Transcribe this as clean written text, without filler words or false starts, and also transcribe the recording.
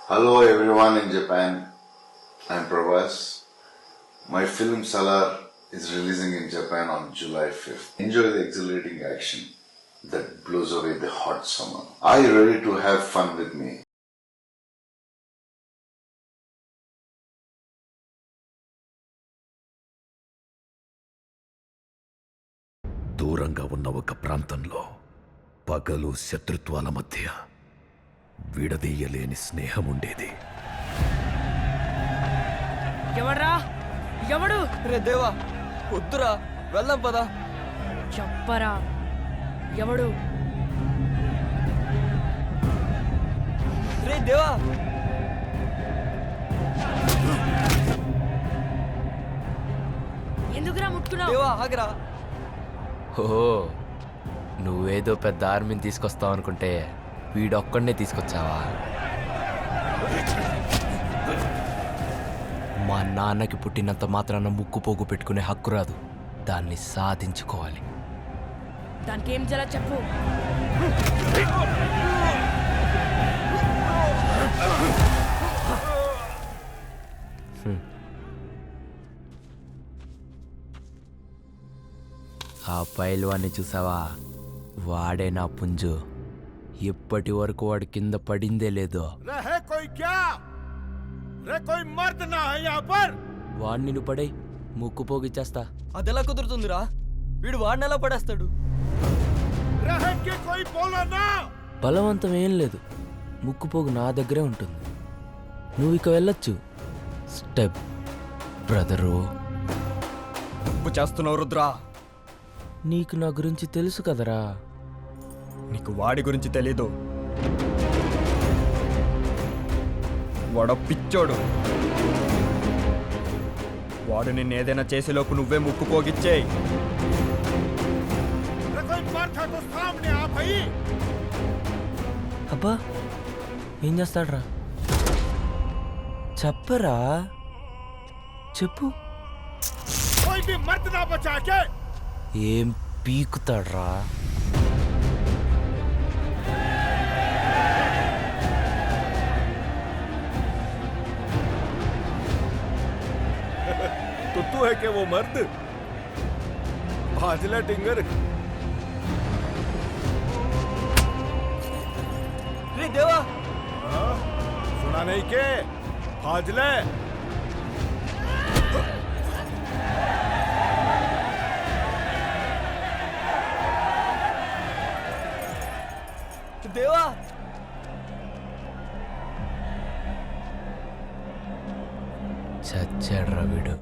Hello everyone in Japan. I'm Pravas. My film Salar is releasing in Japan on July 5th. Enjoy the exhilarating action that blows away the hot summer. Are you ready to have fun with me? దూరంగా ఉన్న ఒక ప్రాంతంలో పగలు శత్రుత్వాల మధ్య విడదీయలేని స్నేహం ఉండేది. ఎవడ్రా ఎవడు రే దేవా వద్దురా వెళ్దాం పదా. చెప్పరా ఎవడు రే దేవా ఎందుకురా ముట్టుకున్నావు? దేవా ఆగరా. ఓహో నువ్వేదో పెద్ద ఆర్మీని తీసుకొస్తావు అనుకుంటే వీడొక్కడనే తీసుకొచ్చావా? మా నాన్నకి పుట్టినంత మాత్రాన ముక్కు పోగు పెట్టుకునే హక్కు రాదు, దాన్ని సాధించుకోవాలి. దానికి ఏం చేయాలో చెప్పు. ఆ పైల్వాన్ని చూసావా? వాడే నా పుంజు. ఇప్పటి వరకు వాడి కింద పడిందే లేదో. వాడిని నువ్వు పడే ముక్కు పోగిచ్చేస్తా. అదెలా కుదురుతుందిరా? వీడు వాడిని ఎలా పడేస్తాడు? బలవంతం ఏం లేదు, ముక్కు పోగు నా దగ్గరే ఉంటుంది. నువ్వు ఇక వెళ్ళొచ్చు. Step brother. తప్పు చేస్తున్నావు రుద్రా. నీకు నా గురించి తెలుసు కదరా. నీకు వాడి గురించి తెలీదు. వాడ పిచ్చోడు. వాడు నిన్నేదైనా చేసేలోపు నువ్వే ముక్కు పోగిచ్చేయి. అబ్బా ఏం చేస్తాడ్రా? చెప్పరా, చెప్పు. ఏం పీకుతాడ్రా? तो तू है क्या वो मर्द? भाजला टिंगर. రే దేవా सुना नहीं के भाजले. దేవా చచ్చాడ్రా వీడు.